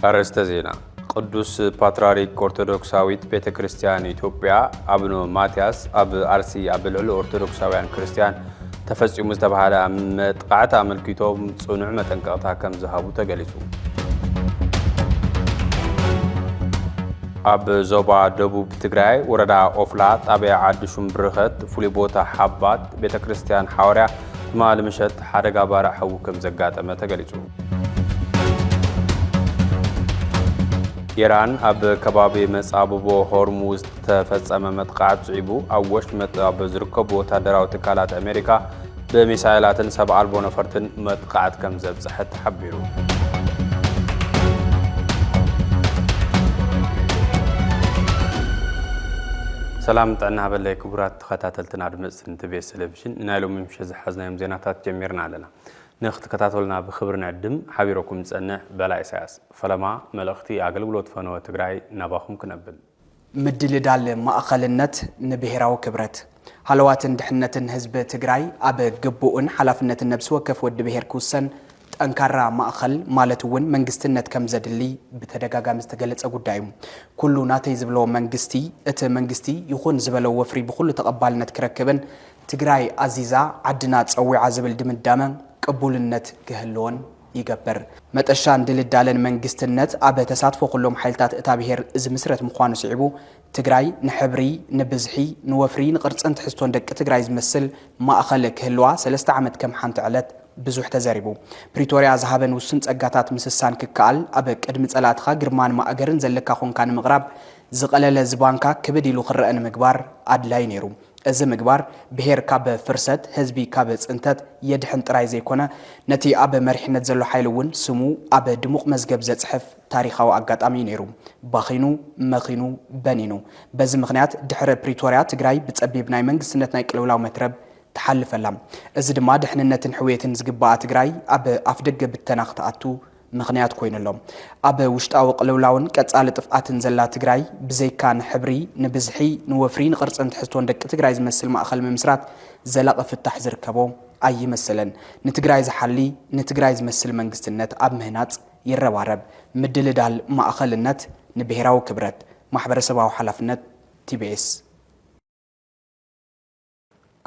አርዕስተ ዜና ቅዱስ ፓትርያርክ ኦርቶዶክሳዊት ቤተክርስቲያን ኢትዮጵያ አቡነ ማትያስ አብ አርሲ አብ ልዕሊ ኦርቶዶክሳውያን ክርስቲያን ተፈጽሙ ዝተባሃለ መጥቃዕት አመልክቶም ጽኑዕ መጠንቀቅታ ከም ዝሃቡ ተገሊጹ። አብ ዞባ ደቡብ ትግራይ ወረዳ ኦፍላ ጣብያ ዓዲ ሹምብርኸት ፍሉይ ቦታ ሓባት ቤተክርስቲያን ሐዋርያ ትማል ምሸት ሓደጋ ባራዕ ሓው ከም ዘጋጠመ ተገሊጹ። ኢራን አብ ከባቢ መጻብቦ ሆርሙዝ ተፈጸመ መጥቃዕት ጽዒቡ ኣብ ውሽጢ መጣብ ዝርከቡ ወታደራዊ ትካላት አሜሪካ በሚሳኤላትን ሰብ አልቦ ነፈርትን መጥቃዕት ከም ዘብጽሐት ተሓቢሩ። ሰላም ጥዕና በላይ ክቡራት ተኸታተልትና አድማጭትን ትቤት ቴሌቪዥን ናይ ሎሚ ምሽት ዝሓዝናዮም ዜናታት ጀሚርና ኣለና። ንኽትከታተሉና ብኽብሪ ንዕድም ሓቢሮኩም ዝጸንሕ በላይ ኢሳያስ ፈለማ መልእኽቲ ኣገልግሎት ፈነወ ትግራይ ናባኹም ክነብል ምድልዳል ማእኸልነት ንብሔራዊ ክብረት ሃለዋትን ድሕነትን ህዝቢ ትግራይ ኣብ ግቡእን ሓላፍነትን ነብሲ ወከፍ ወዲ ብሔር ክውሰን ጠንካራ ማእኸል ማለት እውን መንግስትነት ከም ዘድሊ ብተደጋጋሚ ዝተገለጸ ጉዳይ እዩ። ኩሉ ናተይ ዝብሎ መንግስቲ እቲ መንግስቲ ይኹን ዝበለው ወፍሪ ብኩሉ ተቐባልነት ክረክብን ትግራይ ኣዚዛ ዓድና ፀዊዓ ዝብል ድምዳመ ቅቡልነት ክህልዎን ይገብር። መጠሻ እንድልዳለን መንግስትነት ኣብ ተሳትፎ ኩሎም ሓይልታት እታ ብሔር ዝምስረት ምዃኑ ስዒቡ ትግራይ ንሕብሪ ንብዝሒ ንወፍሪ ንቅርጽን ትሕዝቶን ደቂ ትግራይ ዝመስል ማእኸል ክህልዋ 3 ዓመት ከም ሓንቲ ዕለት ብዙሕ ተዘሪቡ ፕሪቶሪያ ዝሃበን ውስን ጸጋታት ምስሳን ክከኣል ኣብ ቅድሚ ጸላትኻ ግርማን ማእገርን ዘለካ ኾንካ ንምቕራብ ዝቐለለ ዝባንካ ክብድ ኢሉ ክረአን ምግባር ኣድላይ ነይሩ። እዚ ምግባር ብሔር ካብ ፍርሰት ህዝቢ ካብ ጽንተት የድሕን ጥራይ ዘይኮነ ነቲ ኣብ መሪሕነት ዘሎ ሓይል እውን ስሙ ኣብ ድሙቕ መዝገብ ዘጽሕፍ ታሪኻዊ ኣጋጣሚ ነይሩ። ባኺኑ መኺኑ በኒኑ በዚ ምኽንያት ድሕረ ፕሪቶሪያ ትግራይ ብጸቢብ ናይ መንግስትነት ናይ ቅልውላው መትረብ ተሓልፈላ። እዚ ድማ ድሕንነትን ሕውየትን ዝግባኣ ትግራይ ኣብ ኣፍደገ ብተና ክትኣቱ ምኽንያት ኮይኑሎም ኣብ ውሽጣዊ ቅልውላውን ቀጻሊ ጥፍኣትን ዘላ ትግራይ ብዘይካ ንሕብሪ ንብዝሒ ንወፍሪ ንቅርጽን ትሕዝቶን ደቂ ትግራይ ዝመስል ማእኸል ምምስራት ዘላቒ ፍታሕ ዝርከቦ ኣይመስለን። ንትግራይ ዝሓሊ ንትግራይ ዝመስል መንግስትነት ኣብ ምህናጽ ይረባረብ። ምድልዳል ማእኸልነት ንብሔራዊ ክብረት ማሕበረሰባዊ ሓላፍነት ቲቢኤስ።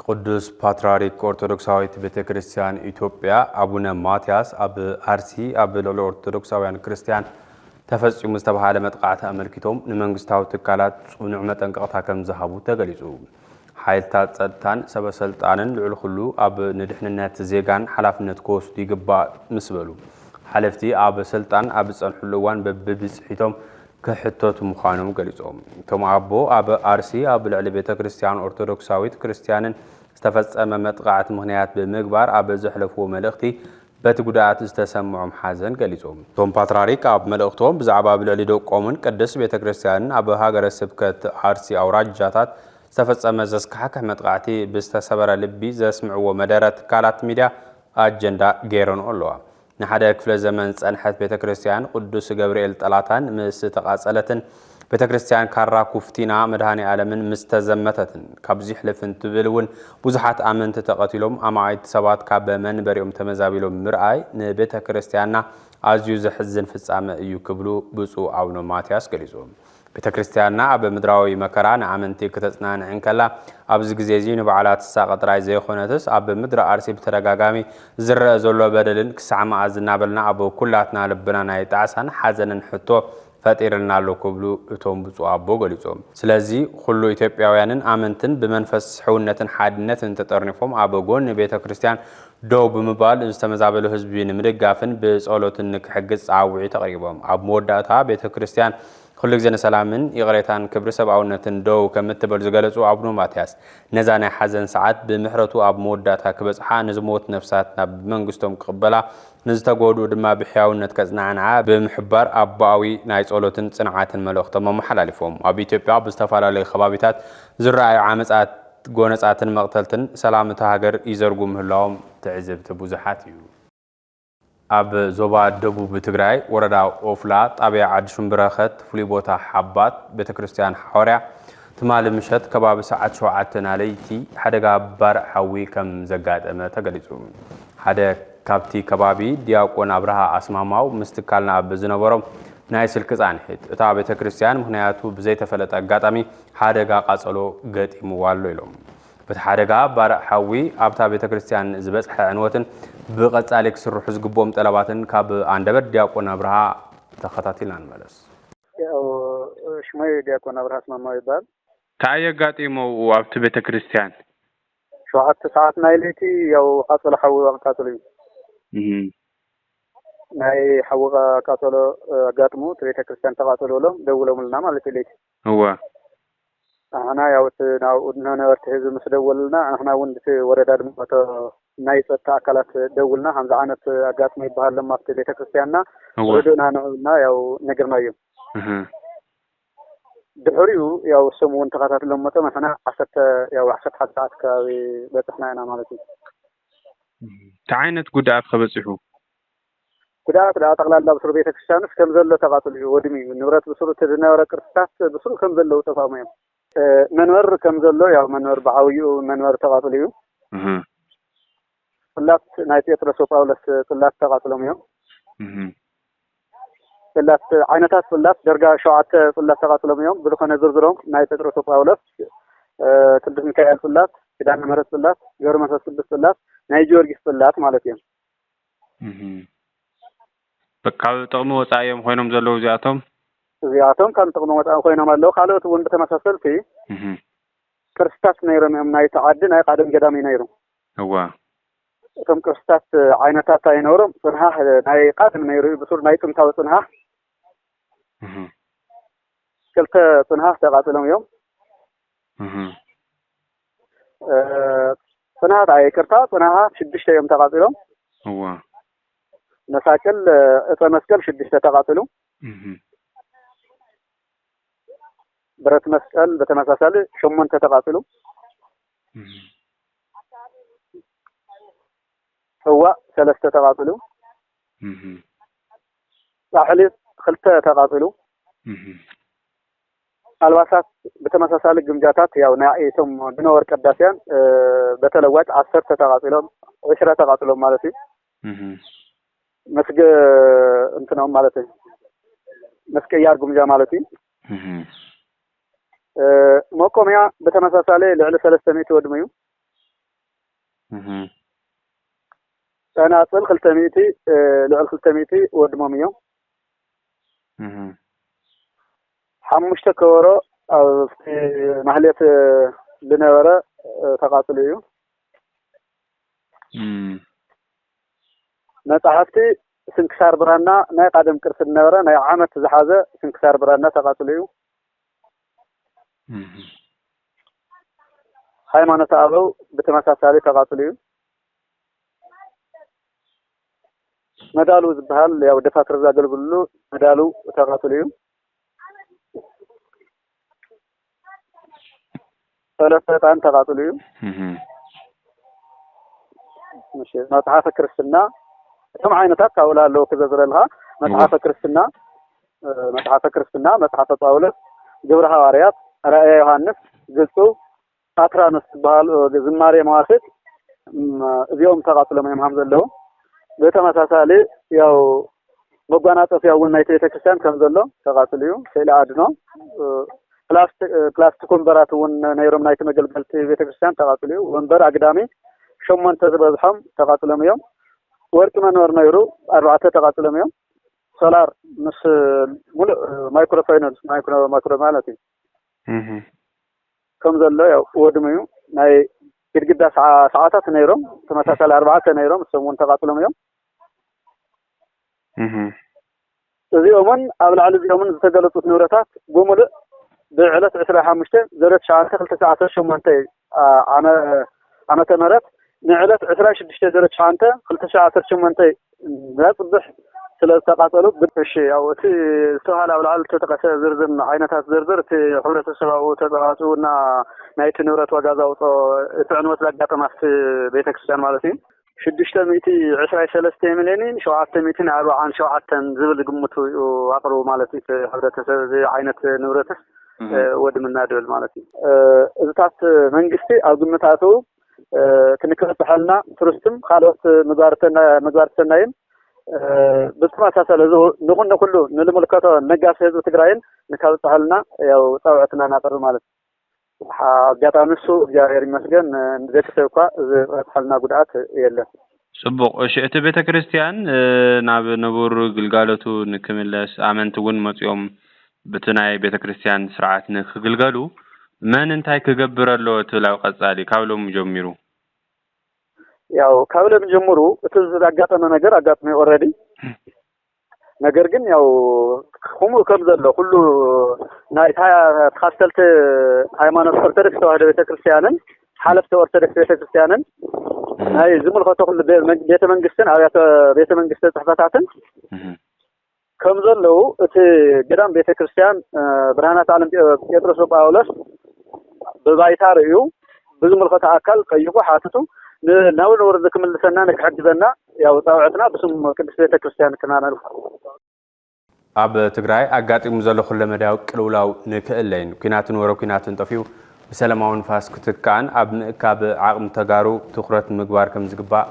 ቅዱስ ፓትርያርክ ኦርቶዶክሳዊት ቤተክርስቲያን ኢትዮጵያ አቡነ ማትያስ አብ አርሲ አብ ልዕሊ ኦርቶዶክሳውያን ክርስቲያን ተፈጽሙ ዝተባሃለ መጥቃዕቲ አመልክቶም ንመንግስታዊ ትካላት ጽኑዕ መጠንቀቅታ ከም ዝሃቡ ተገሊጹ። ሓይልታት ጸጥታን ሰበስልጣንን ልዕሊ ኩሉ ኣብ ንድሕንነት ዜጋን ሓላፍነት ክወስዱ ይግባእ ምስ በሉ ሓለፍቲ ኣብ ስልጣን ኣብ ዝጸንሑሉ እዋን በብብጽሒቶም ክሕተቱ ምዃኖም ገሊጾም። እቶም ኣቦ ኣብ አርሲ ኣብ ልዕሊ ቤተክርስቲያን ኦርቶዶክሳዊት ክርስቲያንን ዝተፈጸመ መጥቃዕቲ ምኽንያት ብምግባር ኣብ ዘሕለፍዎ መልእኽቲ በቲ ጉዳኣት ዝተሰምዖም ሓዘን ገሊጾም። እቶም ፓትርያርክ ኣብ መልእኽቶም ብዛዕባ ብልዕሊ ደቆምን ቅድስት ቤተክርስቲያንን ኣብ ሃገረ ስብከት አርሲ ኣውራጃታት ዝተፈጸመ ዘስካሕክሕ መጥቃዕቲ ብዝተሰበረ ልቢ ዘስምዕዎ መደረ ትካላት ሚድያ ኣጀንዳ ገይረን ኣለዋ። ንሓደ ክፍለ ዘመን ጸንሐት ቤተክርስቲያን ቅዱስ ገብርኤል ጠላታን ምስ ተቃጸለትን ቤተክርስቲያን ካራ ኩፍቲና መድሃኒ ዓለምን ምስ ተዘመተትን ካብዚ ሕልፍን ትብልውን ብዙሓት ኣመንቲ ተቐቲሎም ኣማዓይት ሰባት ካብ መንበሪኦም ተመዛቢሎም ምርኣይ ንቤተክርስቲያንና ኣዝዩ ዘሕዝን ፍጻመ እዩ ክብሉ ብፁዕ አቡነ ማትያስ ገሊጾም። ቤተክርስቲያንና ኣብ ምድራዊ መከራ ንኣመንቲ ክትጽናንዕን ከላ ኣብዚ ግዜ እዚ ንበዓላት ሳቐ ጥራይ ዘይኮነትስ ኣብ ምድሪ አርሲ ብተደጋጋሚ ዝረአ ዘሎ በደልን ክሳዕ መዓዝ እናበልና ኣብ ኩላትና ልብና ናይ ጣዕሳን ሓዘንን ሕቶ ፈጢርልና ኣሎ ክብሉ እቶም ብፁዕ ኣቦ ገሊጾም። ስለዚ ኩሉ ኢትዮጵያውያንን ኣመንትን ብመንፈስ ሕውነትን ሓድነትን ተጠርኒፎም ኣብ ጎኒ ቤተክርስቲያን ደው ብምባል ዝተመዛበሉ ህዝቢ ንምድጋፍን ብጸሎትን ንክሕግዝ ዓውዒ ተቐሪቦም። ኣብ መወዳእታ ቤተክርስቲያን ኩሉ ግዜ ንሰላምን ይቕሬታን ክብሪ ሰብኣውነትን ደው ከምትብል ዝገለጹ አቡነ ማትያስ ነዛ ናይ ሓዘን ሰዓት ብምሕረቱ ኣብ መወዳእታ ክበጽሓ ንዝሞት ነፍሳት ናብ መንግስቶም ክቕበላ ንዝተጎድኡ ድማ ብሕያውነት ከጽናዕንዓ ብምሕባር ኣቦኣዊ ናይ ጸሎትን ጽንዓትን መልእኽቶም ኣመሓላሊፎም። ኣብ ኢትዮጵያ ብዝተፈላለዩ ከባቢታት ዝረኣዩ ዓመጻት ጎነጻትን መቕተልትን ሰላምታ ሃገር ይዘርጉ ምህላዎም ትዕዝብቲ ብዙሓት እዩ። ኣብ ዞባ ደቡብ ትግራይ ወረዳ ኦፍላ ጣብያ ዓዲ ሹምብርኸት ፍሉይ ቦታ ሓባት ቤተክርስቲያን ሐዋርያ ትማል ምሸት ከባቢ ሰዓት 7 ናለይቲ ሓደጋ ባርዕ ሓዊ ከም ዘጋጠመ ተገሊጹ። ሓደ ካብቲ ከባቢ ዲያቆን አብርሃ አስማማው ምስትካልና ኣብ ዝነበሮም ናይ ስልክ ጻንሒት እታ ቤተ ክርስቲያን ምክንያቱ ብዘይ ተፈለጠ አጋጣሚ ሓደጋ ቃጸሎ ገጢምዋሎ ኢሎም በቲ ሓደጋ ባራእ ሓዊ ኣብታ ቤተ ክርስቲያን ዝበጽሐ ዕንወትን ብቐጻሊ ክስርሑ ዝግቦም ጠለባትን ካብ አንደበት ዲያቆን አብርሃ ተኸታቲልና እንመለስ ያው ሽማይ ዲያቆን አብርሃ ስማማው ይባል ታየ ገጢመው ኣብቲ ቤተ ክርስቲያን 7 ሰዓት ናይ ለይቲ ያው ቃጸሎ ሓዊ ቃጸሎ ናይ ሓወቃ ቃጸሎ አጋጥሙ ቤተ ክርስቲያን ተቃጸሎሎም ደውለውልና ማለት ለይቲ هو አና ያው ነበርቲ ህዝብ ምስ ደወልና አና ወንድ ወረዳ ድምቶ ናይ ጸጥታ አካላት ደውልና ሃምዛ ዓነት አጋጥሙ ይባሃል ለማፍተ ቤተ ክርስቲያንና ወደና ነውና ያው ነገርናዮ ድሕሪኡ ያው ሰሙን ተኸታትሎም መጠ መሰና 10 ሰዓት ከባቢ በጽሕናና ማለት እዩ ታዓይነት ጉዳት ከበጽሑ ጉዳት ጠቅላላ ብስሩ ቤተ ክርስቲያንስ ከም ዘሎ ተቃጥሉ ወድሚ ንብረት ብስሩ ተዝነበረ ቅርስታት ብስሩ ከም ዘሎ ተፋመዩ መንበር ከም ዘሎ ያው መንበር ባዓውዩ መንበር ተቃጥሉ እዩ ጽላት ናይ ጴጥሮስ ጳውሎስ ጽላት ተቃጥሎም እዮም ጽላት ዓይነታት ጽላት ደርጋ 7 ጽላት ተቃጥሎም እዮም ብልኾነ ዝርዝሮም ናይ ጴጥሮስ ጳውሎስ ቅዱስ ሚካኤል ጽላት ኪዳነ ምሕረት ጽላት ገብረ መንፈስ ቅዱስ ጽላት ናይ ጊዮርጊስ ጽላት ማለት እዮም በቃ ጥቅሙ ወጻዮም ኮይኖም ዘለው እዚአቶም ከም ጥቅሙ ወጻኦም ኮይኖም አለው ካልኦት ወንድ ተመሳሰልቲ ክርስታት ነይሮም ናይ ተዓዲ ናይ ቃደም ገዳሚ ነይሩ هو እቶም ክርስታት ዓይነታት አይኖሮም ጽንሃ ናይ ቃደም ነይሩ ብሱር ናይ ጥንታዊ ጽንሃ ክልተ ጽንሃ ተቃጥሎም እዮም ጽንሃ አይቅርታ ጽንሃ 6 እዮም ተቃጥሎም هو መሳቀል እፀ መስቀል 6 ተቃጥሉ ብረት መስቀል በተመሳሳለ 8 ተቃጥሉ هو 3 ተቃጥሉ ጻሕሊ 2 ተቃጥሉ አልባሳት በተመሳሳለ ግምጃታት ያው ናይቶም ድነወር ቀዳሲያን በተለዋጭ 10 ተቃጥሎም 10 ተቃጥሎም ማለት እዩ መስገ እንትነው ማለት እዩ መስቀያር ግምጃ ማለት እዩ መቆሚያ በተመሳሳለ ልዕሊ 300 ወድመዩ ተናጽል 200 ልዕሊ 200 ወድሞም እዮም ሓሙሽተ ከወሮ ኣብ ማህሌት ዝነበረ ተቃጥሉ እዩ መጽሐፍቲ ስንክሳር ብራና ናይ ቃደም ቅርስ ዝነበረ ናይ ዓመት ዝሓዘ ስንክሳር ብራና ተቃጥሉ እዩ ሃይማኖት አበው በተመሳሳለ ተቃጥሉ እዩ መዳሉ ዝባሃል ያው ደፋትር ዘገልግሉ መዳሉ ተቃጥሉ እዩ ሰለስታን ተቃጥሉ እዩ مش መጽሐፈ ክርስትና ከም ዓይነታት ካውላለው ከዘዝረልها መጽሐፈ ክርስትና መጽሐፈ ጳውሎስ ግብረ ሐዋርያት ራእየ ዮሐንስ ግጹ ፓትራኖስ ባል ዝማሬ መዋስት እዚኦም ተቃጥሎም እዮም ሃምዘለው በተመሳሳለ ያው መጓናጸፍ ያው ናይ ቤተክርስቲያን ከም ዘሎ ተቃጥሉ እዩ ስለ አድኖ ፕላስቲክ ወንበራት ወን ነይሮም ናይ ተመገልገልቲ ቤተክርስቲያን ተቃጥሉ እዩ ወንበር አግዳሚ 8 ዝበዝሖም ተቃጥሎም እዮም ወርቅ መንበር ነይሩ 4 ተቃጥሎም እዮም ሶላር ምስ ሙሉ ማይክሮፋይናንስ ማይክሮ ማለት እዩ ከም ዘሎ ያው ወድመዩ ናይ ግድግዳ ሰዓታት ነይሮም ተመሳሳለ 4 ነይሮም ሰሙን ተቃጥሎም እዮም እዚኦምን ኣብ ላዕሊ እዚኦምን ዝተገለጹት ንብረታት ብሙሉ ብዕለት 25 09 ዓመተ ምህረት ንዕለት 26 2018 ዘጽብሕ ስለተቃጠሉ ብትሽ ያው እቲ ዝተሃለ ኣብ ላዕሊ ተጠቀሰ ዝርዝር ዓይነታት ዝርዝር እቲ ሕብረተሰባዊ ተጻዋጹና ናይ ንብረት ዋጋ ዘውጾ እትዕንወት ዘጋጠማት ቤተክርስቲያን ማለት እዩ 623 ሚሊዮን 747 ዝብል ግምቱ አቅርቡ ማለት እዩ ሕብረተሰብ ዓይነት ንብረትስ ወድምና ደብል ማለት እዩ እዛት መንግስቲ ኣብ ግምታቱ ክንከተልና ቱሪስትም ካልኦት ምግባርተናይን بالتماسل هذا نقول كله نلملكته نجاس هذا تجرين نكال سهلنا يا طاوعتنا ناطر مالك جاتنا السو جاري مسجن ذيك سوكا حلنا قدرات يلا صبغ شئت بيت كريستيان ناب نبور قلقالته نكملس آمنت ون متيوم بتناي بيت كريستيان سرعات نخقلقالو من انتهي كجبر له تلاو قصالي كابلو مجمرو ያው ካብለም ጀምሩ እትዝ አጋጠመ ነገር አጋጥመ ኦሬዲ ነገር ግን ያው ሁሉ ከምዘለ ሁሉ ናይታ ተካስተልተ ሃይማኖት ኦርቶዶክስ ተዋህዶ ቤተክርስቲያንን ሐለፍተ ኦርቶዶክስ ቤተክርስቲያንን ናይ ዝምልከቶ ሁሉ ቤተ መንግስትን አብያተ ቤተ መንግስት ጽሕፈታትን ከምዘለው እቲ ገዳም ቤተክርስቲያን ብርሃናት ዓለም ጴጥሮስ ጳውሎስ በባይታር እዩ ብዙምልከታ አካል ቀይቁ ሐተቱ ناو نور ذكم اللسنا نكحجزنا يا وطاوعتنا بسم قدس بيت كريستيان كنا نلف أب تجري أجاتي مزلو خل مداو كلولاو نكلين كناتن ورو كناتن طفيو بسلامون فاس كتكان أبن كاب عقم تجارو تخرت مقبار كم زقبا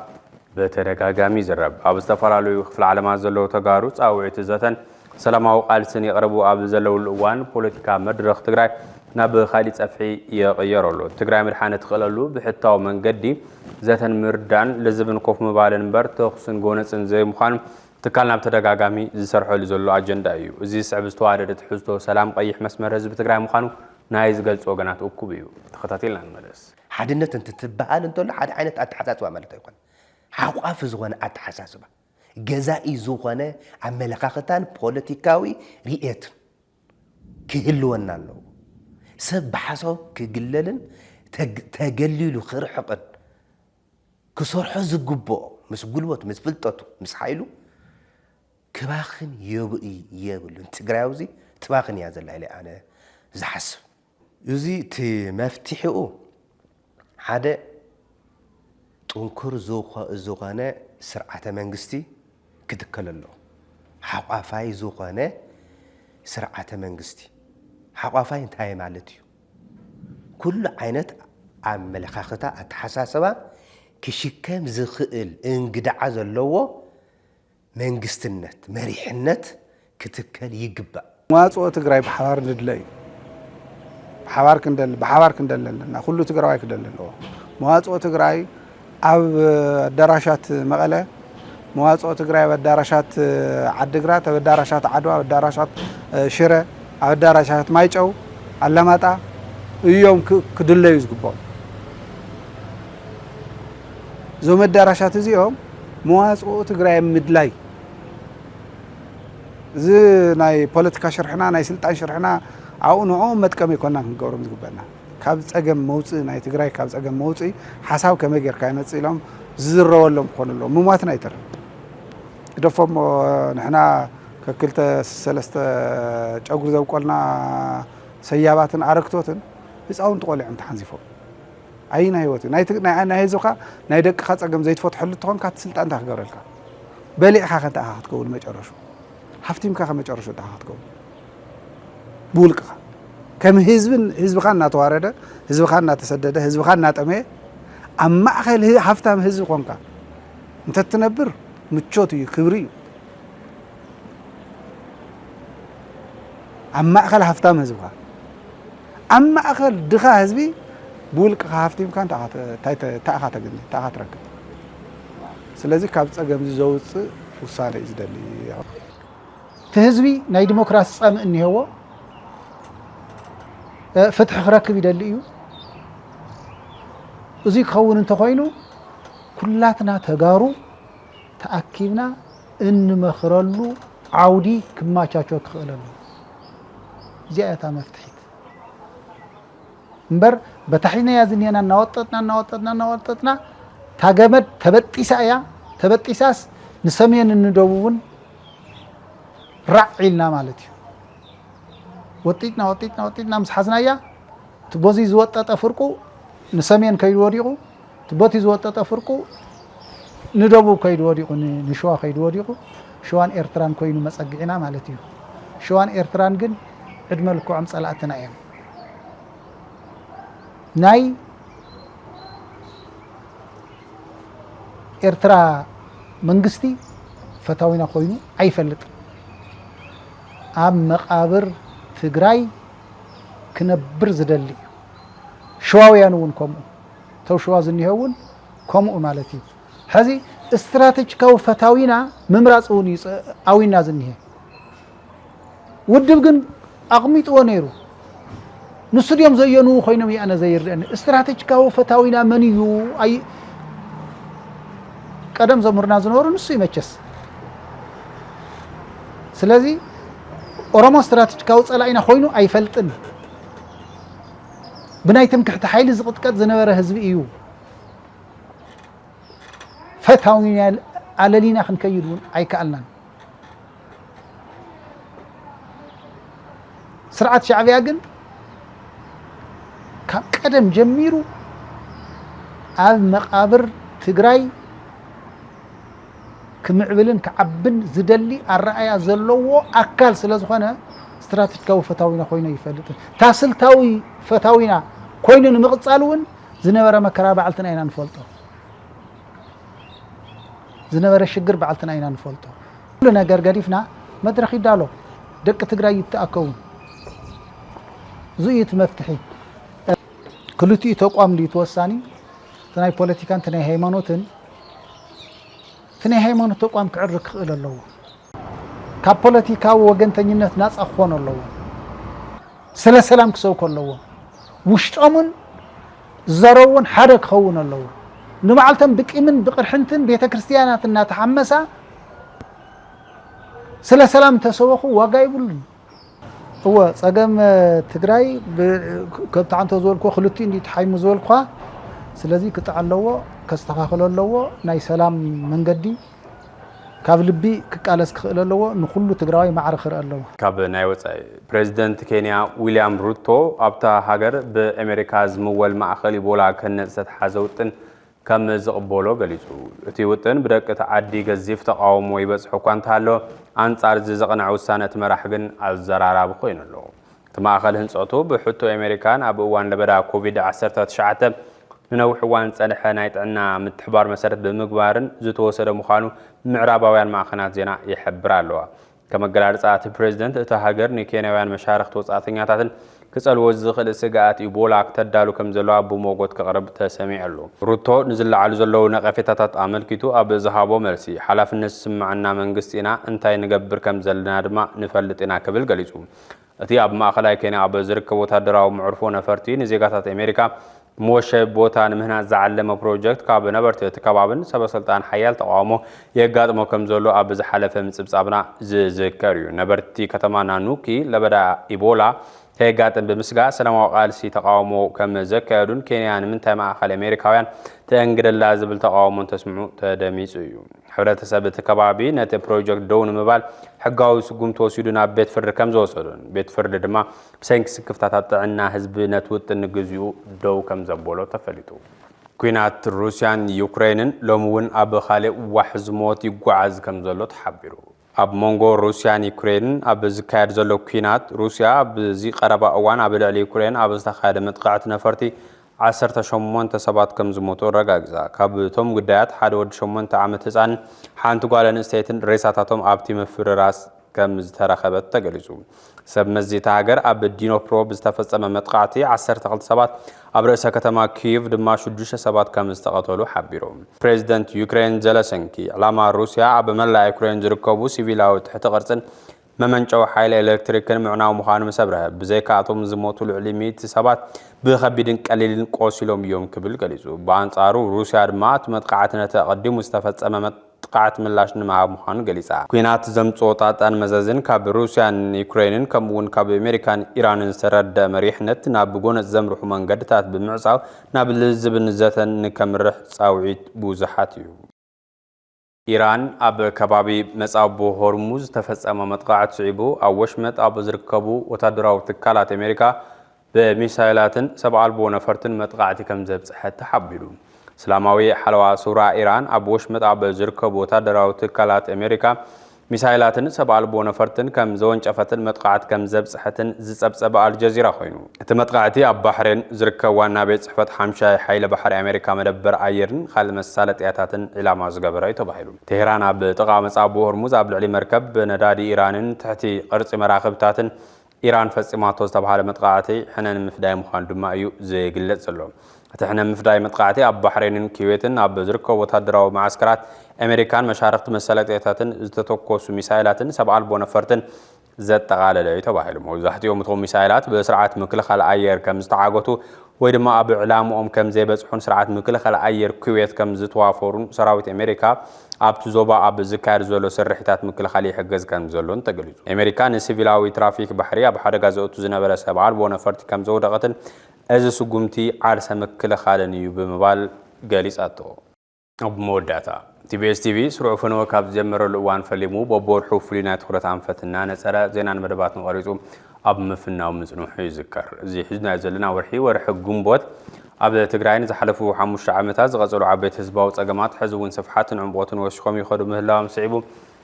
بترجع جامي زرب أب استفرالو يخفل على ما زلو تجارو أو اعتزازا سلامو قال سني قربو أب زلو الوان بوليتيكا مدرخ تجري ناب خالد صفحي يغيروا له تجري مرحانة خلالو بحتى ومن قدي ذاتن مردان لزبن كوف مبالن بر تخصن جونسن زي مخان تكلنا بتدقاقامي زسرحوا لزلو أجندة أيو زي صعب استوارد حزتو سلام قيح مسمر هزب تجري مخانو نايز قلت وقنات أكوبيو تخطاتي لنا المدرس حدنا تتبعال انتو حد عينت أتحساس وعملت يكون حقاف زغن أتحساس با جزائي زغن عملقاقتان بوليتيكاوي رئيت كهلونا له سب حسو كجللن تجللو خرحقن كسرحو زقبو مس قلوت مس فلطتو مس حيلو كباخن يبقي يبلو تجراوزي تباخن يا زلايلي انا زحسب يزي تي مفتحو حدا طنكر زوخانه سرعه منغستي كتكللو حقافاي زوخانه سرعه منغستي حقافاي انتهي مالتيو كل عينت عملخاختا اتحساسبا كشكم زخئل انقدع زلو منغستنت مريحنت كتكل يقبا مواصو تግራይ بحوار ندلي بحوار كندللنا كله تግራይ كدللو مواصو تግራይ اب داراشات مقله مواصو تግራይ بداراشات عدغرات بداراشات عدوا بداراشات شره اب داراشات مايጨው አለማጣ እዮም ክድለዩ ዝግባው ዞም ዳራሻት እዚኦም መዋጽኦ ትግራይ ምድላይ ዝ ናይ ፖለቲካ ሽርሕና ናይ ስልጣን ሽርሕና አው ንዑ መጥቀም ይኮና ክንገብሮም ዝግበና ካብ ጸገም መውጽእ ናይ ትግራይ ካብ ጸገም መውጽእ ሓሳብ ከመገርካ ይመጽእ ኢሎም ዝዝረወሎም ኮነሎም ምሟትና ይተር ደፎም ንሕና ከክልተ ሰለስተ ጨጉር ዘብቆልና ሰያባትን አረክቶትን ህፃውን ተቆልዕም ተሓንዚፎም አይና ህይወት ናይ ህዝብካ ናይ ደቅካ ጸገም ዘይትፈትሐሉ ትኾን ካት ስልጣን ታክገረልካ በሊዕካ ከንታ ክትከውን መጨረሹ ሃፍቲምካ ከመጨረሹ ታክትከውን ቡልካ ከም ህዝብካ እናተዋረደ ህዝብካ እናተሰደደ ህዝብካ እናጠመ ኣብ ማእኸል ሃፍታም ህዝብ ኮንካ እንተ ትነብር ምቾት እዩ ክብሪ እዩ ኣብ ማእኸል ሃፍታም ህዝብካ ኣብ ማእኸል ድኻ ህዝቢ بولك خافتيم كان تأخذ ركب سلازي كاب ጸገም ዝዘውጽ ውሳኔ ይዝደሊ تهزبي ناي ديمقراطي صام اني هو فتح خركب يدليو ازي كون انت خوينو كلاتنا تغارو تاكيبنا ان مخرلو عودي كماچاچو تخللو زياتا مفتحيت امبر بتحينا يازنينا نوططنا تاغمد تبطيساس نسمين ندوون راعيلنا مالتي وطيتنا مسحزنايا تبوزي زوططه فرقو نسمين كيد وديقو تبوتي زوططه فرقو ندوو كيد وديقو نشوا كيد وديقو شوان إرتران كوينو مصقعنا مالتي شوان إرتران ግን ዕድመልኩ ጸላእትና እዮም ናይ ኤርትራ መንግስቲ ፈታዊና ኮይኑ ኣይፈልጥ ኣብ መቃብር ትግራይ ክነብር ዝደሊ ሸዋውያን እውን ከምኡ ተው ሸዋ ዝኒሄውን ከምኡ ማለት እዩ ሕዚ استراتيجيكاو فتاوينا ممراصون اوينا زنيه ودب ግን اقميطو نيرو نسديم زينو خوينم انا زيرن استراتيجيكاو فتاوينا منيو اي قدم زمرنا زنورو نسو يمچس ስለዚህ ኦሮሞ استراتيجيكاو ጸላይና ኮይኑ አይፈልጥን ብናይተም ክሕተ ኃይል ዝቅጥቀጥ ዝነበረ ህዝቢ እዩ فتاوينا علينا خنكيدون اي كالنا سرعه شعبيه ግን قدم جميرو على مقابر تግራይ كمعبلن كعبن زدلي الرأي زلوو اكل ስለዝኾነ استراتيجيكاو فتاوينا ኮይነ ይፈልጥ ታስልታዊ فتاوينا ኮይነ ንምቕጻልውን ዝነበረ መከራ በዓልተና ኢና ንፈልጦ ዝነበረ ሽግር በዓልተና ኢና ንፈልጦ ሁሉ ነገር ገዲፍና መድረኽ ይዳሎ ደቂ ትግራይ ይተኣከቡ ዝይት መፍትሒ ክልቲኡ ተቋም ሊተወሳኒ ተናይ ፖለቲካን ተናይ ሃይማኖትን ተናይ ሃይማኖት ተቋም ክዕርክ ክእል ኣለዎ ካብ ፖለቲካዊ ወገንተኝነት ናጻ ክኾን ኣለዎ ስለ ሰላም ክሰብኩ ኣለዎ ውሽጦምን ዘረውን ሓደ ክኸውን ኣለዎ نمعلتم بقيمن بقرحنتن بيت كريستياناتنا تحمسا سلا سلام تسوخو واغا يبلن هو صقم تግራይ كبتعنت زولكو خلتي اندي تحيم زولكو ስለዚህ كتعلو كاستخاخللو ناي سلام منغدي ካብ ልቢ ክቃለስ ክእል ኣለዎ ንኩሉ ትግራዋይ ማዕረኽ ኣለዎ ካብ ናይ ወፃኢ ፕሬዝዳንት ኬንያ ዊሊያም ሩቶ ኣብታ ሃገር በአሜሪካ ዝምወል ማእኸል ኢቦላ ከነፀት ሓዘውጥን كم زقبولو قليسو اتي وطن بدقت عدي غزيف تقاوم ويبصح እኳ እንታሎ አንጻር ዝዘقنع ውሳነት መራሕግን አዘራራብ ኮይነሎ ተማኸል ህንጾቱ በሕቶ አሜሪካን ኣብ እዋን ለበዳ ኮቪድ-19 ንነውሕ እዋን ጸንሐ ናይ ጥዕና ምትሕባር መሰረት ብምግባርን ዝተወሰደ ምዃኑ ምዕራባውያን ማዕኸናት ዜና ይሕብር ኣለዋ ከመገላልጻት ፕሬዝዳንት እታ ሃገር ንኬንያውያን መሻርክት ወጻተኛታትን كسل وزخل سجات إيبولا كتدالو كم زلوا بموجود كقرب تسمع له روتو نزل على زلوا نقفتات عمل كتو أب زهابو مرسي حلف الناس معنا من قصينا أنتي نجبر كم زلنا دما نفلتنا قبل قليزوم أتي أب ما خلاي كنا أب زرك وتدراو معرفون فرتي نزيجات أمريكا موش بوتان مهنا زعلم بروجكت كاب نبرت تكابن سبب سلطان حيال تقامو يقعد ما كم زلوا أب زحلف مسبسابنا ذكريو نبرتي كتمانا نوكي لبدا إيبولا هيغاتن بمسغا سلام وقالسي تقاومو كم زكادون كينيان من تما خال امريكاوያን تنگدل لازبل تقاومون تسمعوا تدميصيو حبرتسب تكبابي نت بروجكت دون مبال حقاو سقوم توسيدنا بيت فرد كم زوسدون بيت فرد دما بسنكس كفتات طعنا حزب نتوت نغزيو دو كم زبولو تفليتو كوينات روسيان يوكرينن لومون اب خالق وحزموت يغعز كم زلو تحبرو اب مونغو روسيان يوكرين اب زكاد زلو كينات روسيا اب زي قربا اوان اب على يوكرين اب استخدام متقاعت نفرتي 18 سبات كم زموتو رغاغزا كابتوم غدات حد ود 8 عامت هزان حانت غالن ستيتن ريساتاتوم ابتي مفرراس كم زترخبت تغليزو سب مزيت هاجر اب دينو بروب استفصم متقاعتي 10 سبات ابرس كتما كييف دماش 7 كم استقتلوا حبيرهم بريزيدنت يوكرين زلسنكي علامه روسيا اب ملا يوكرين زركبو سيفيلاو تحت قرصن ممنጨው ኃይል ኤሌክትሪክን ምዕናው ምዃኑ መሰብረ ብዘይካቶም ዝሞቱ ልዕሊሚት ሰባት ብኸቢድን ቀሊልን ቆሲሎም እዮም ክብል ገሊጹ በአንጻሩ ሩሲያ ድማ መጥቃዕትነት ቀዲሙ ዝተፈጸመ መጥቃዕት ምላሽ ንማሃብ ምዃኑ ገሊጻ ኩናት ዘምጾ ጣጣን መዘዝን ካብ ሩሲያን ዩክሬንን ከምውን ካብ አሜሪካን ኢራንን ዝተረደ መሪሕነት ናብ ጎነት ዘምርሑ መንገድታት ብምዕጻው ናብ ልዝብን ዘተን ከምርሕ ጻውዒት ብዙሓት እዩ إيران أب كبابي مصاب هرمز تفصم مطقعت صعيبو أوش مت أب زركبو وتدراو تكالات أمريكا بميسايلاتن 7 نفرتن مطقعت كم زبص حتى حبلو سلاماوي حلوا سورة إيران أب وش مت أب زركبو وتدراو تكالات أمريكا ሚሳይላትን ሰብአልቦ ነፈርትን ከም ዘወንጨፈትን መጥቃዕት ከም ዘብጽሐትን ዝጸብጸበ አልጀዚራ ኮይኑ እቲ መጥቃዕቲ ኣብ ባሕሬን ዝርከብ ዋና ቤት ጽሕፈት ሓምሻይ ሓይለ ባሕሪ ኣሜሪካ መደበር ኣየርን ካልእ መሳለጥያታትን ኢላማ ዝገበረ እዩ ተባሂሉ ቴህራን ኣብ ጥቓ መጻብ ሆርሙዝ ኣብ ልዕሊ መርከብ ነዳዲ ኢራንን ትሕቲ ቅርጺ መራኽብታትን ኢራን ፈጺማቶ ዝተባሃለ መጥቃዕቲ ሕነን ምፍዳይ ምዃኑ ድማ እዩ ዝግለጽ ዘሎ እቲ ሕነን ምፍዳይ መጥቃዕቲ ኣብ ባሕሬንን ኩዌትን ኣብ ዝርከቡ ወታደራዊ ማዕስከራት أمريكان مشاركت مسألة تتوقع مسائلات سبع البون فرتن زت تقالل يتباهلهم وزحت يوم تقوم مسائلات بسرعة مكلخ الأير كم استعاقته ويدما أب إعلام كم زي بسحون سرعة مكلخ الأير كويت كم زتوافرون سراوة أمريكا أب تزوبا أب ذكر زولو سرحتات مكلخ عليه حجز كم زولون تجلس أمريكان سيفيلاوي ترافيك بحرية بحر غازوت زنابلا سبع البون فرت كم زودة قتل أز سقومتي عرس مكلخ على نيو بمبال جالس أتو أب موداتا TBS TV سرعة فنوا كاب جمر الوان فليمو ببور حفلنا تخرت عن فتنا نسرة زينان مدبات نقاريزهم أب مفنا ومزنو حيزكر زي حزنا زلنا ورحي ورح جنبوت أبدا تجرين زحلفوا حمش عمتاز غزلوا عبيت هزباوت أجمعات حزون صفحات عمبوت وشخم يخدم مهلام صعبوا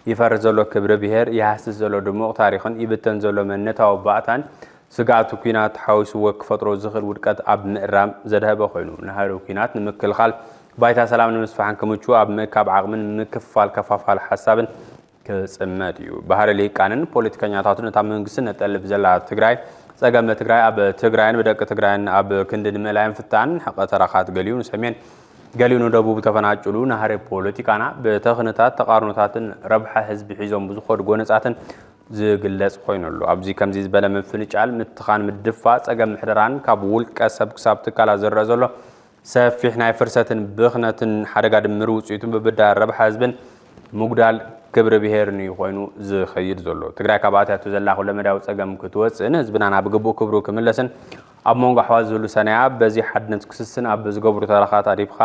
يفرزلوا كبر بهر يحسزلوا دموع تاريخا يبتنزلوا من نتا وبعتان سقعت كينات حوس وك فترة زخر وركات أب مقرام زدها بخينو نهارو كينات نمكل خال بايتا سلام نمسفحان كموتشو أب مكاب عقمن مكفال كفافال حسابن كسماديو بحر اللي كانن بوليتيكانياتاتون تامن قسن نتقلب زلا تقراي ساقام لتقراي أب تقراين بدك تقراين أب كندن ملايين فتان حق تراخات قليون سمين قليون دابو بتفناجلو نهار بوليتيكانا بتخنتات تقارنتاتن ربح حزب حيزون بزخور قونساتن زقلص خوينلو ابزي كمزي زبل منفلጫል متخان مدفا صقم محدران كابول كسب كسب تكالا زرزلو سفيحنا فرصتن بخنتن حدغا دمر وصيتن ببدار ربح حزبن مغدال كبر بهرني خوينو زخيد زلو تግራይ ካባታቱ ዘላኹ ለመዳው صقم ክትወጽን ህዝብናና በግቦ ክብሩ ከመለሰን ኣብ ሞንጎ حواز زلو ሰናያ በዚ ሓድነት ክስስን ኣብ ዝገብሩ ተራኻት አሪፍኻ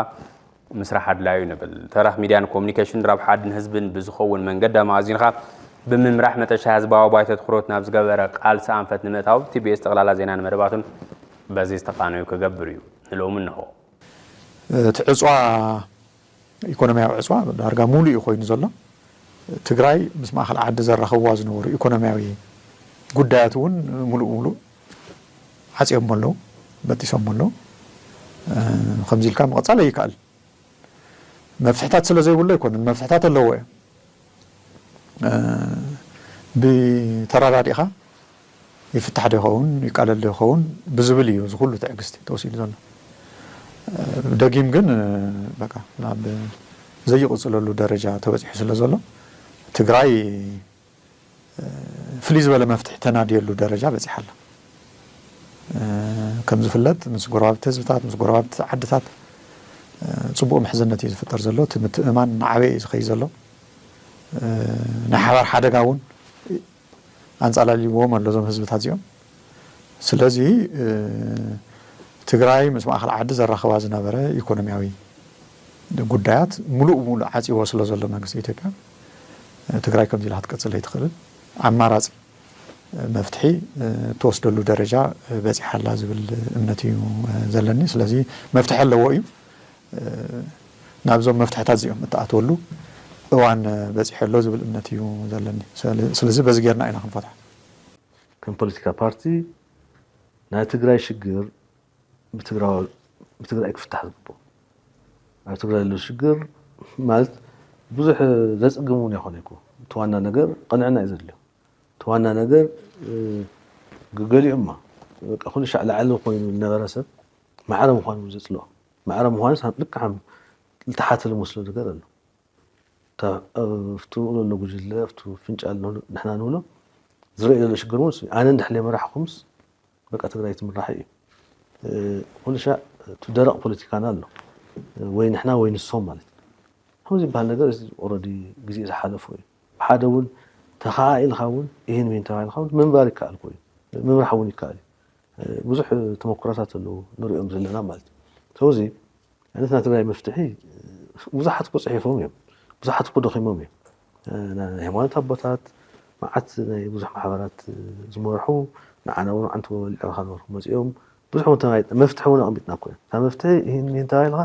مسرح حدلاዩ نبل ترخ ميديان كومونيكيشن رب حدن حزبن بزخون منقد مازينخ بممرح متشا حزباو بايت تخروت نابز قبر قال سانفت نمتاو تبي استقلال زينان مدباتهم بزي استقانيو كغبريو لو منه تعصوا ايكونومياوي عصوا دارغا مولو يخوين زلو تግራይ ምስ ማእኸል ዓዲ ዘራኽብዋ ዝነበሩ ኢኮኖሚያዊ ጉዳያት እውን ሙሉእ ሓፂኦም ኣለዉ በጢሶም ኣለዉ ከምዚ ኢልካ መቕፃል ኣይከኣል መፍትሕታት ስለ ዘይብሉ ኣይኮነን መፍትሕታት ኣለዎ እዮም ብተራዳዲኻ ይፍታሕ ዶ ይኸውን ይቃለል ዶ ይኸውን ብዝብል እዩ ዝኩሉ ትዕግስቲ ተወሲሉ ዘሎ ደጊም ግን በቃ ናብ ዘይቕፅለሉ ደረጃ ተበፂሑ ስለ ዘሎ ትግራይ ፍልይ ዝበለ መፍትሕ ተናድየሉ ደረጃ በፂሓ ኣላ ከም ዝፍለጥ ምስ ጎረባብቲ ህዝብታት ምስ ጎረባብቲ ዓድታት ጽቡቕ ምሕዝነት እዩ ዝፍጠር ዘሎ እቲ ምትእማን ዓበይ እዩ ዝኸይ ዘሎ ናይ ሓባር ሓደጋ እውን ኣንጻላልይዎም ኣሎ ዞም ህዝብታት እዚኦም ስለዚ ትግራይ ምስ ማእኸል ዓዲ ዘራኽባ ዝነበረ ኢኮኖሚያዊ ጉዳያት ሙሉእ ዓፂዎ ስለ ዘሎ መንግስቲ ኢትዮጵያ ትግራይ ከምዚ ኢላ ክትቀፅል ኣይትኽእልን ኣማራፂ መፍትሒ ተወስደሉ ደረጃ በፂሓ ኣላ ዝብል እምነት እዩ ዘለኒ ስለዚ መፍትሒ ኣለዎ እዩ ናብዞም መፍትሕታት እዚኦም እተኣትወሉ እዋን በፂሕ ኣሎ ዝብል እምነት እዩ ዘለኒ ስለዚ በዚ ጌርና ኢና ክንፈትሖ ከም ፖለቲካ ፓርቲ ናይ ትግራይ ሽግር ብትግራይ ክፍታሕ ዝግብኦ ኣብ ትግራይ ዘሎ ሽግር ማለት ብዙሕ ዘፅግም እውን ይኾነ ይኩ ተዋና ነገር ቀንዕና እዩ ዘድልዮ ተዋና ነገር ገሊኦማ በቃ ኩሉ ሻዕ ላዕሊ ኮይኑ ዝነበረ ሰብ ማዕረ ምዃኑ ዘፅልኦ ማዕረ ምዃኑ ልክዓም ልተሓተ ዝመስሎ ነገር ኣሎ ፍቱ ዘሎ ጉጅለ ፍቱ ፍንጫል ንሕና ንብሎ ዝረአዩ ዘሎ ሽግር እውን ኣነ እንድሕለይ መራሕኩምስ በቃ ትግራይ ትምራሕ እዩ ኩሉ ሻዕ ደረቕ ፖለቲካና ኣሎ ወይ ንሕና ወይ ንሶም ማለት ከምዚ ዝበሃል ነገር ኦልሬዲ ግዜ ዝሓለፈ እዩ ብሓደ እውን ተኻኢልካ እውን ይህን ምን ተባሂልካ እውን ምንባር ይከኣል ኮይኑ ምምራሕ እውን ይከኣል ብዙሕ ተመኩራታት ኣለዉ ንሪኦም ዘለና ማለት እዩ ስለዚ ዓይነት ናይ ትግራይ መፍትሒ ብዙሓት እኮ ፅሒፎም እዮም ብዙሓት እኮ ደኺሞም እዮም ናይ ሃይማኖት ኣቦታት መዓት ናይ ብዙሕ ማሕበራት ዝመርሑ ንዓና እውን ዓንቲ በሊዕኻ ነበርኩ መፂኦም ብዙሕ እውን መፍትሒ እውን ኣቐሚጥና እኮ እዮም እታ መፍትሒ ይህን ምን ተባሂልካ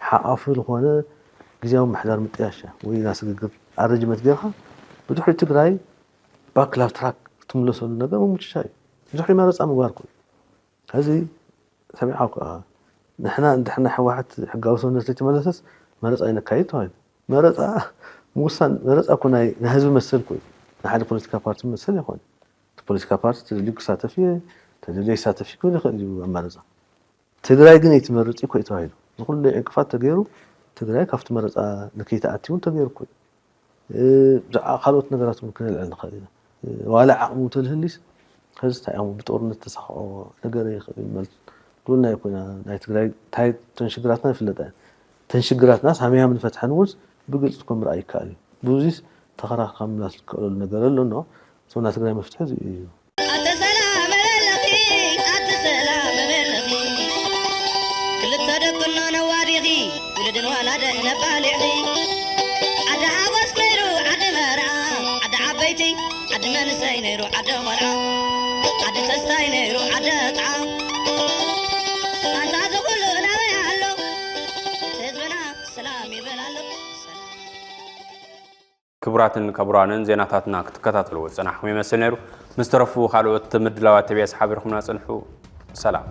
ሓቓፊ ዝኾነ ጊዜያዊ ምሕዳር ምጥያሻ ወይ ናስግግር ኣረጅመት ጌርካ بدحري تجراي باكلاف تراك تملسوا النجا مش شيء بدحري ما رأس أموار كل هذه سمعوا نحنا حواحد حق وصلنا تتملسس ما رأس أين كايت هاي ما رأس موسى ما رأس أكون نهزم مسل كل نحن بوليتيكا بارتي مسل يا أخوان بوليتيكا بارتي تدري كساتفيه تدري ساتفي كل خليه ما رأس تجراي جني تمرت يكوي تهاي نقول لي إنكفات تغيروا تجراي كفت مرت نكيت أتيون تغيروا كوي خلوت نقرات ممكن العلم خلينا ولا عقم تلهليس هز تعاون بتقرن التصحى نقري خلينا قلنا يكون نايت جراي تاي تنشجراتنا في اللدان تنشجرات ناس هميها من فتح نوز بقول تكون رأي كالي بوزيس تقرأ خمس النقر له إنه صنع تجراي مفتوح زي كبراتن كبرانن زيناتاتنا كتكتاتلو صناح ويمسل نيرو مسترفو خالوت مدلاوات تبي اصحاب رخمنا صنحو سلام